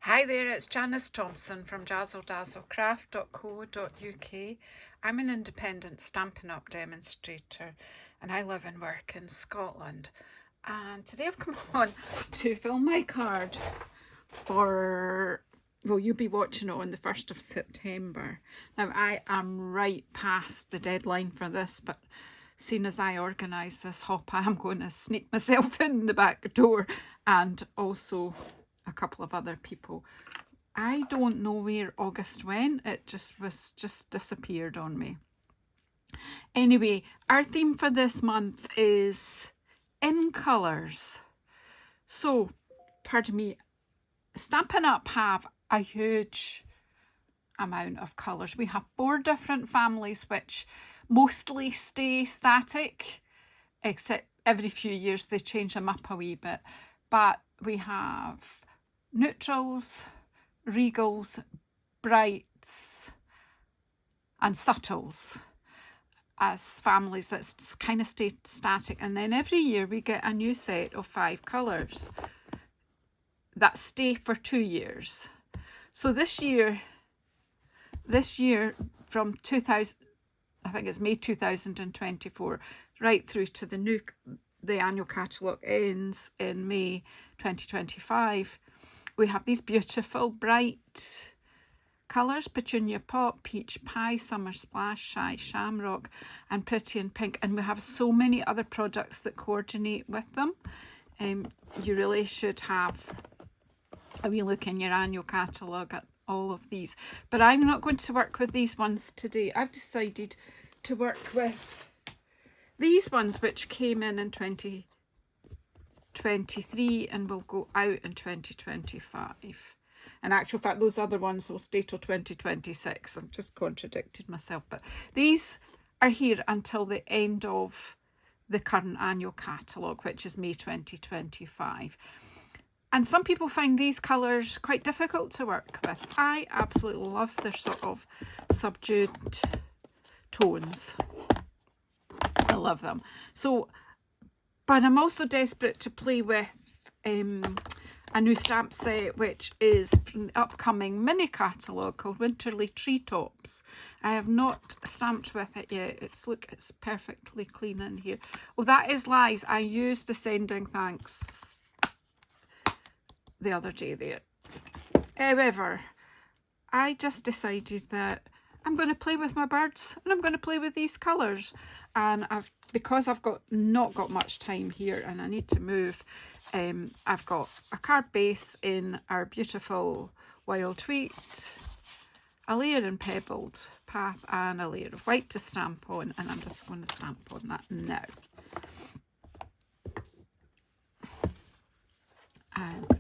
Hi there, it's Janice Thompson from JazzleDazzleCraft.co.uk. I'm an independent Stampin' Up! Demonstrator and I live and work in Scotland. And today I've come on to film my card for, well, you'll be watching it on the 1st of September. Now, I am right past the deadline for this, but seeing as I organise this hop, I am going to sneak myself in the back door and also a couple of other people. I don't know where August went. It just disappeared on me. Anyway, our theme for this month is in colours. So, pardon me, Stampin' Up! Have a huge amount of colours. We have 4 different families which mostly stay static, except every few years they change them up a wee bit. But we have neutrals, regals, brights and subtles as families that kind of stay static, and then every year we get a new set of 5 colours that stay for 2 years. So this year from 2000, I think it's May 2024 right through to the annual catalogue ends in May 2025. We have these beautiful bright colours: Petunia Pop, Peach Pie, Summer Splash, Shy Shamrock and Pretty in Pink. And we have so many other products that coordinate with them. You really should have a wee look in your annual catalogue at all of these. But I'm not going to work with these ones today. I've decided to work with these ones which came in 2023 and will go out in 2025. In actual fact, those other ones will stay till 2026. I've just contradicted myself, but these are here until the end of the current annual catalogue, which is May 2025. And some people find these colours quite difficult to work with. I absolutely love their sort of subdued tones. I love them. So, but I'm also desperate to play with a new stamp set, which is from the upcoming mini catalogue called Winterly Treetops. I have not stamped with it yet. It's perfectly clean in here. Oh, that is lies. I used the Sending Thanks the other day there. However, I just decided that I'm going to play with my birds and I'm going to play with these colours. And because I've not got much time here and I need to move, I've got a card base in our beautiful Wild Wheat, a layer in Pebbled Path and a layer of white to stamp on, and I'm just going to stamp on that now.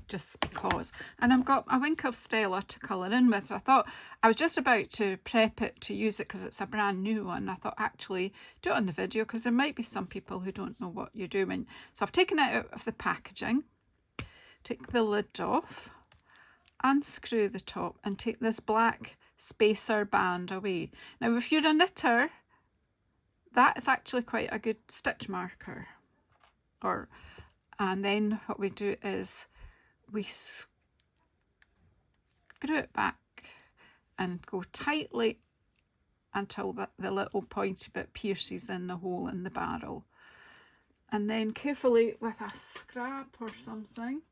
Just because, and I've got a wink of Stella to colour in with. So I thought, I was just about to prep it to use it because it's a brand new one. I thought actually do it on the video because there might be some people who don't know what you're doing. So I've taken it out of the packaging, take the lid off, unscrew the top and take this black spacer band away. Now if you're a knitter, that is actually quite a good stitch marker. And then what we do is we screw it back and go tightly until the little pointy bit pierces in the hole in the barrel. And then carefully with a scrap or something,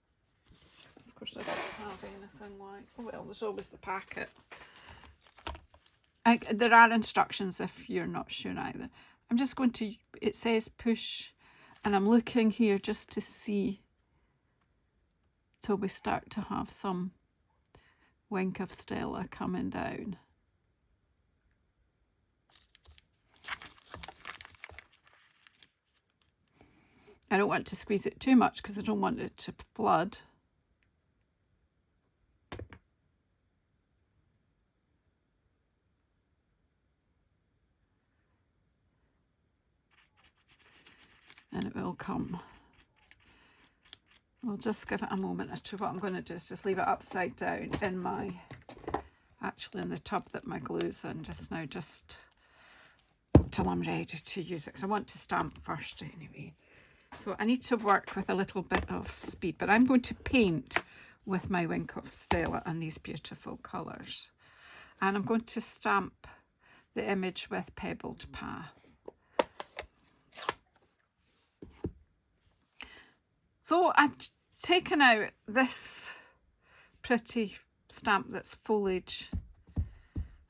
of course I don't have anything like, oh well, there's always the packet. There are instructions if you're not sure either. I'm just going to, it says push, and I'm looking here just to see till we start to have some wink of Stella coming down. I don't want to squeeze it too much because I don't want it to flood. And it will come. We'll just give it a moment or two. What I'm going to do is just leave it upside down in actually in the tub that my glue's in just now, just till I'm ready to use it, because I want to stamp first anyway. So I need to work with a little bit of speed, but I'm going to paint with my Wink of Stella and these beautiful colours. And I'm going to stamp the image with Pebbled Path. So I've taken out this pretty stamp that's foliage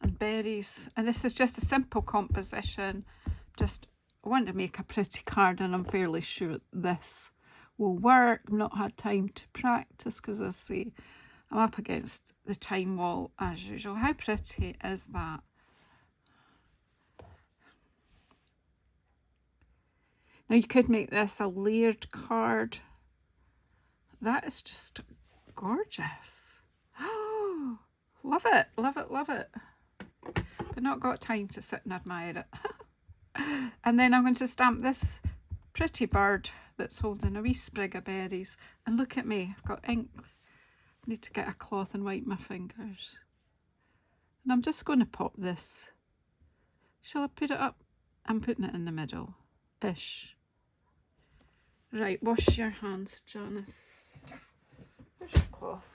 and berries, and this is just a simple composition. I want to make a pretty card, and I'm fairly sure this will work. I've not had time to practice because, as I say, I'm up against the time wall as usual. How pretty is that? Now you could make this a layered card. That is just gorgeous. Oh, love it, love it, love it. I've not got time to sit and admire it. And then I'm going to stamp this pretty bird that's holding a wee sprig of berries. And look at me, I've got ink. I need to get a cloth and wipe my fingers. And I'm just going to pop this. Shall I put it up? I'm putting it in the middle-ish. Right, wash your hands, Janice. Where's your cloth?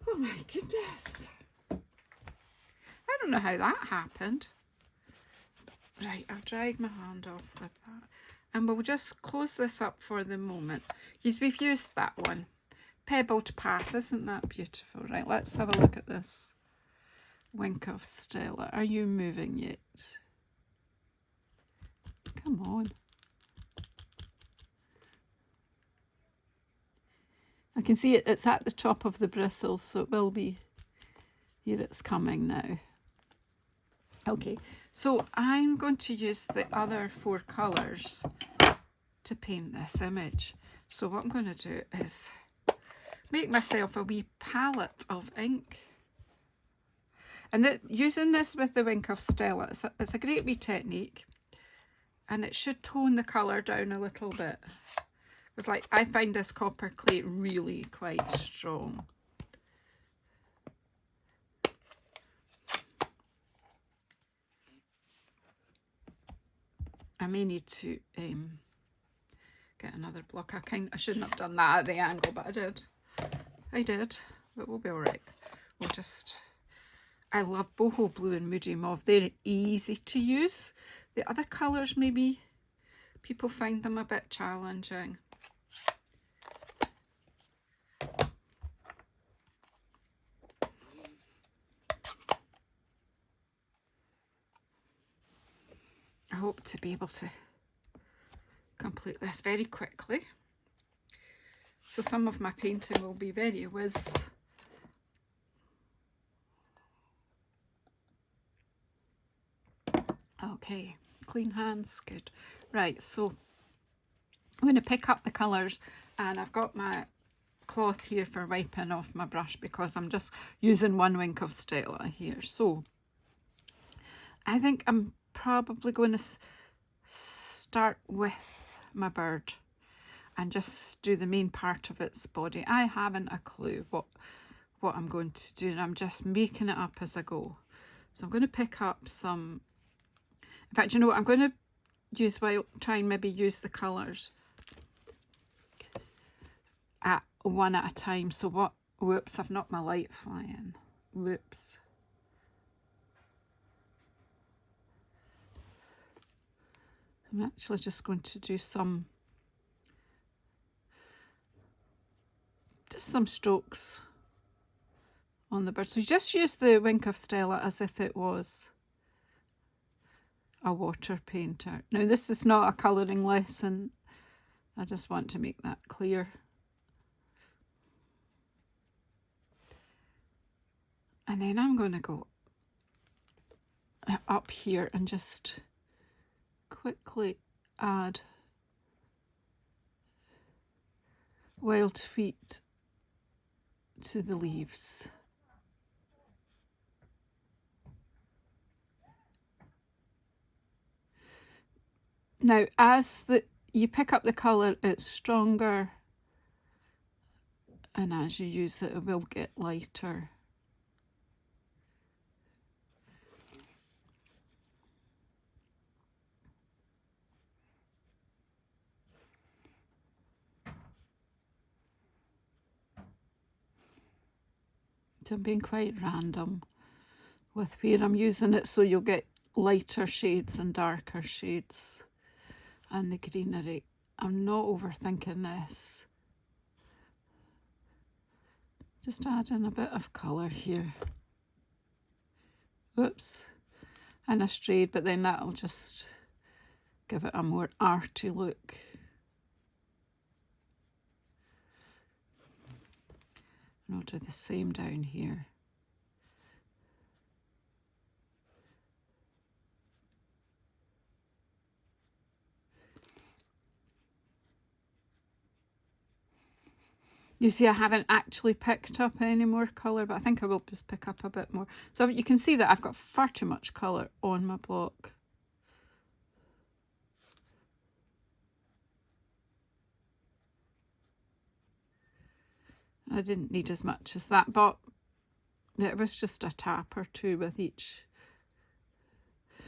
Oh my goodness. I don't know how that happened. Right, I've dried my hand off with that. And we'll just close this up for the moment. Because we've used that one. Pebbled Path, isn't that beautiful? Right, let's have a look at this. Wink of Stella. Are you moving yet? Come on. I can see it's at the top of the bristles, so it will be, here it's coming now. Okay, so I'm going to use the other 4 colours to paint this image. So what I'm going to do is make myself a wee palette of ink. And using this with the Wink of Stella, it's a great wee technique, and it should tone the colour down a little bit. It's like, I find this copper clay really quite strong. I may need to get another block. I shouldn't have done that at the angle, but I did, but we'll be all right. We'll just, I love boho blue and moody mauve. They're easy to use. The other colours, maybe people find them a bit challenging. I hope to be able to complete this very quickly. So some of my painting will be very whiz. Okay, clean hands, good. Right, so I'm going to pick up the colours, and I've got my cloth here for wiping off my brush because I'm just using one Wink of Stella here. So I think I'm probably going to start with my bird and just do the main part of its body. I haven't a clue what I'm going to do, and I'm just making it up as I go. So I'm going to pick up some, in fact, you know what, I'm going to use, try and maybe use the colours at one at a time. So what, whoops, I've knocked my light flying, whoops. I'm actually just going to do some strokes on the bird. So you just use the Wink of Stella as if it was a water painter. Now this is not a colouring lesson. I just want to make that clear. And then I'm going to go up here and just quickly add wild wheat to the leaves. Now as you pick up the colour, it's stronger, and as you use it, it will get lighter. So I'm being quite random with where I'm using it, so you'll get lighter shades and darker shades and the greenery. I'm not overthinking this. Just adding a bit of colour here. Whoops. And I strayed, but then that'll just give it a more arty look. And I'll do the same down here. You see, I haven't actually picked up any more colour, but I think I will just pick up a bit more. So you can see that I've got far too much colour on my block. I didn't need as much as that, but it was just a tap or two with each.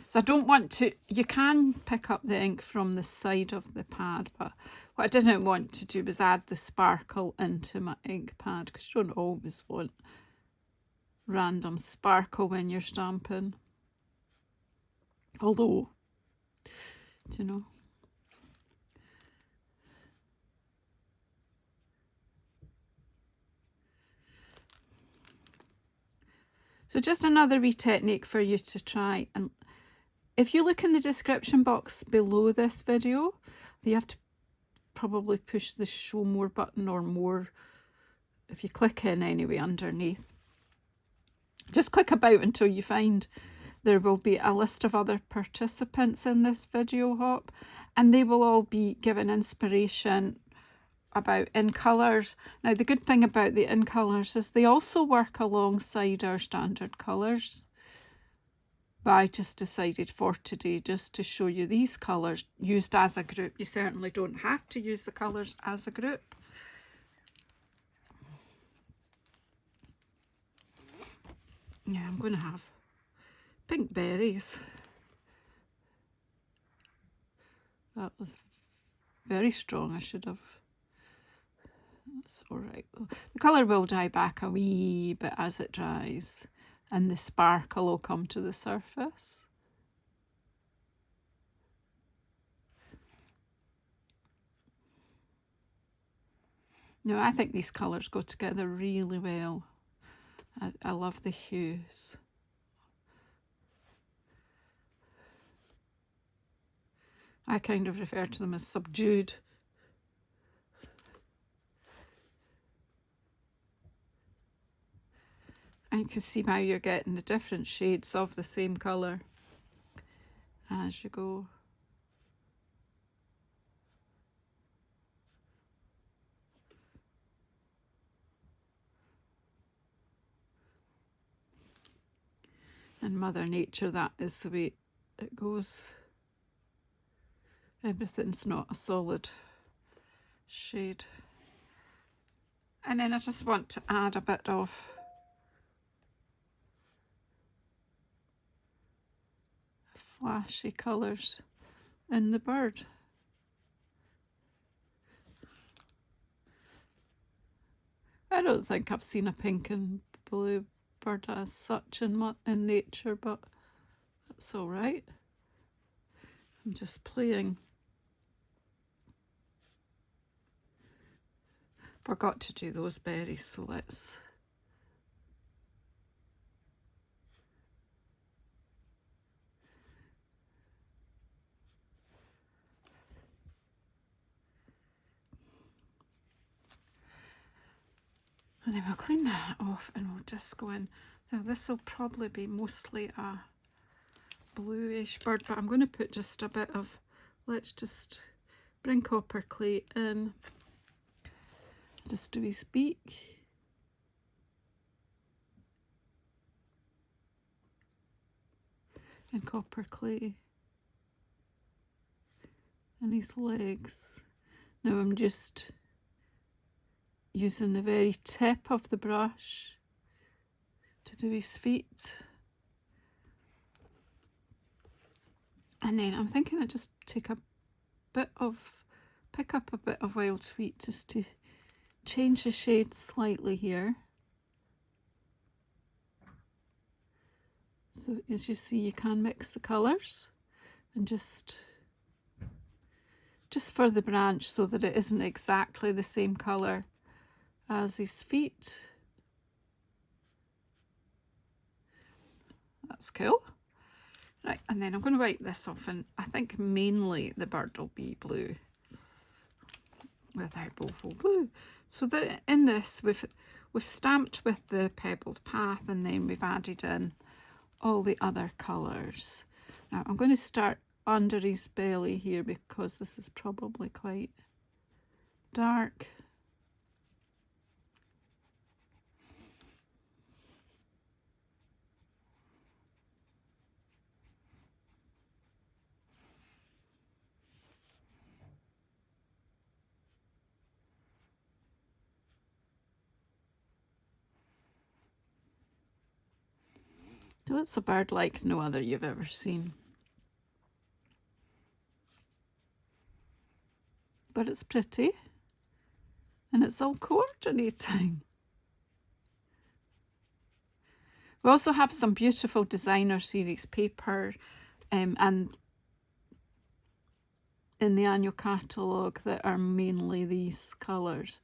So I don't want to, you can pick up the ink from the side of the pad, but what I didn't want to do was add the sparkle into my ink pad, because you don't always want random sparkle when you're stamping. Although, do you know? So just another wee technique for you to try. And if you look in the description box below this video, you have to probably push the show more button or more, if you click in anyway underneath. Just click about until you find there will be a list of other participants in this video hop, and they will all be given inspiration about in colours. Now the good thing about the in colours is they also work alongside our standard colours. But I just decided for today just to show you these colours used as a group. You certainly don't have to use the colours as a group. Yeah, I'm going to have pink berries. That was very strong. I should have. That's all right. The colour will dry back a wee bit as it dries, and the sparkle will come to the surface. No, I think these colours go together really well. I love the hues. I kind of refer to them as subdued. And you can see how you're getting the different shades of the same colour as you go. And Mother Nature, that is the way it goes. Everything's not a solid shade. And then I just want to add a bit of flashy colours in the bird. I don't think I've seen a pink and blue bird as such in nature, but that's all right. I'm just playing. Forgot to do those berries, so let's. And then we'll clean that off and we'll just go in. Now this will probably be mostly a bluish bird, but I'm going to put just a bit of, let's just bring copper clay in. Just do his beak. And copper clay. And his legs. Now I'm just using the very tip of the brush to do his feet. And then I'm thinking I just take a bit of, pick up a bit of wild wheat just to change the shade slightly here. So as you see, you can mix the colours and just for the branch so that it isn't exactly the same colour as his feet. That's cool. Right, and then I'm going to wipe this off, and I think mainly the bird will be blue with our Boho glue. So in this we've stamped with the pebbled path, and then we've added in all the other colours. Now I'm going to start under his belly here because this is probably quite dark. So it's a bird like no other you've ever seen. But it's pretty, and it's all coordinating. We also have some beautiful designer series paper and in the annual catalogue that are mainly these colours.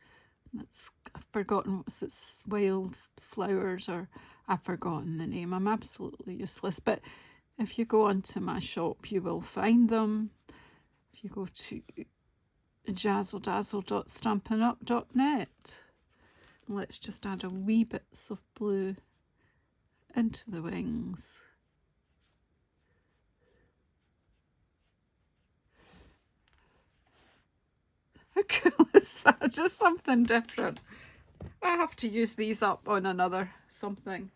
I've forgotten what's its wildflowers, or I've forgotten the name. I'm absolutely useless. But if you go onto my shop, you will find them. If you go to JazzleDazzle.stampinup.net, let's just add a wee bits of blue into the wings. How cool is that? Just something different. I have to use these up on another something.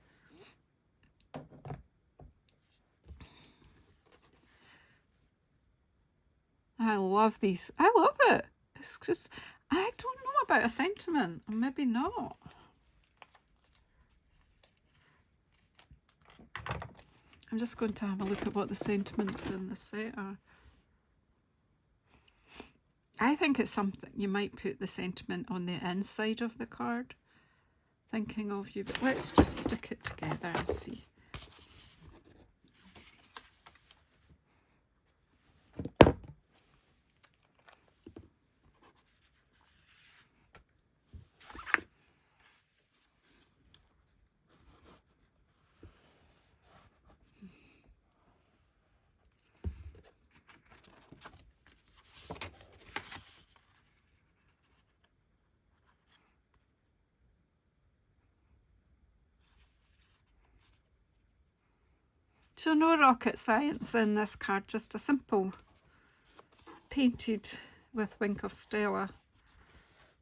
I love these. I love it. It's just, I don't know about a sentiment. Maybe not. I'm just going to have a look at what the sentiments in the set are. I think it's something you might put the sentiment on the inside of the card. Thinking of you, but let's just stick it together and see. So no rocket science in this card, just a simple painted with Wink of Stella.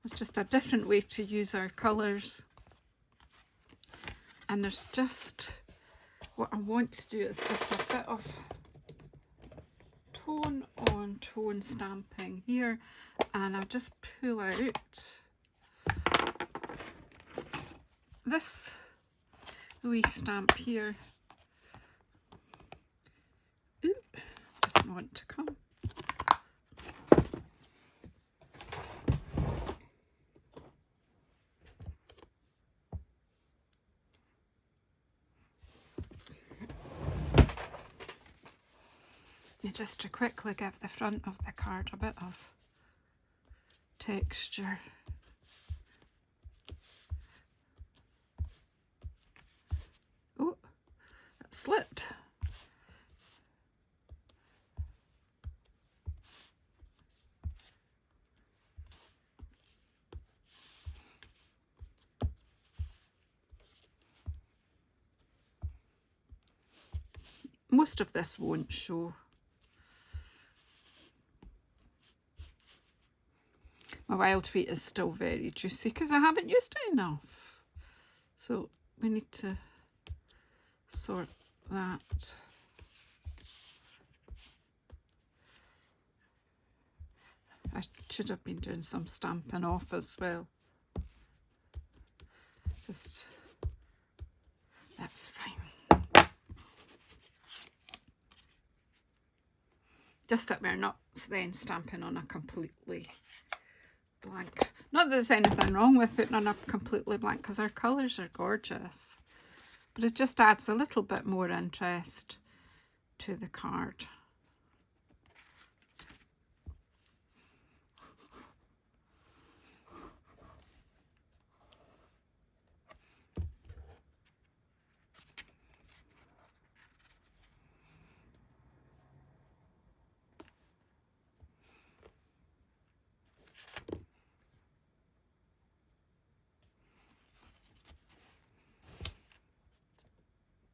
It's just a different way to use our colours. And there's just, what I want to do is just a bit of tone on tone stamping here. And I'll just pull out this wee stamp here. Ooh, doesn't want to come. Just to quickly give the front of the card a bit of texture. Oh, it slipped. Most of this won't show. My wild wheat is still very juicy because I haven't used it enough. So we need to sort that. I should have been doing some stamping off as well. Just, that's fine. Just that we're not then stamping on a completely blank. Not that there's anything wrong with putting on a completely blank, because our colours are gorgeous. but it just adds a little bit more interest to the card.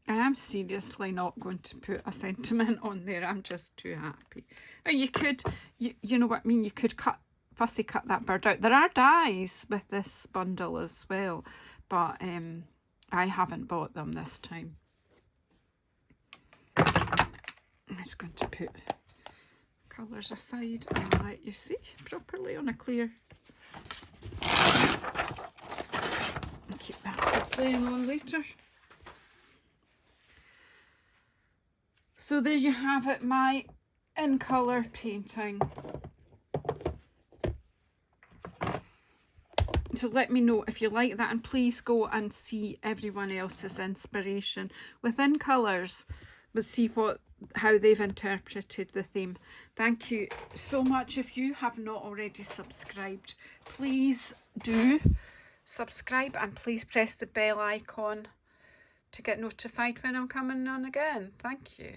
And I'm seriously not going to put a sentiment on there. I'm just too happy. And you could, you know what I mean? You could fussy cut that bird out. There are dies with this bundle as well, but I haven't bought them this time. I'm just going to put colours aside and let you see properly on a clear. I'll keep that for playing on later. So there you have it, my in colour painting. So let me know if you like that, and please go and see everyone else's inspiration within colours, but see how they've interpreted the theme. Thank you so much. If you have not already subscribed, please do subscribe, and please press the bell icon to get notified when I'm coming on again. Thank you.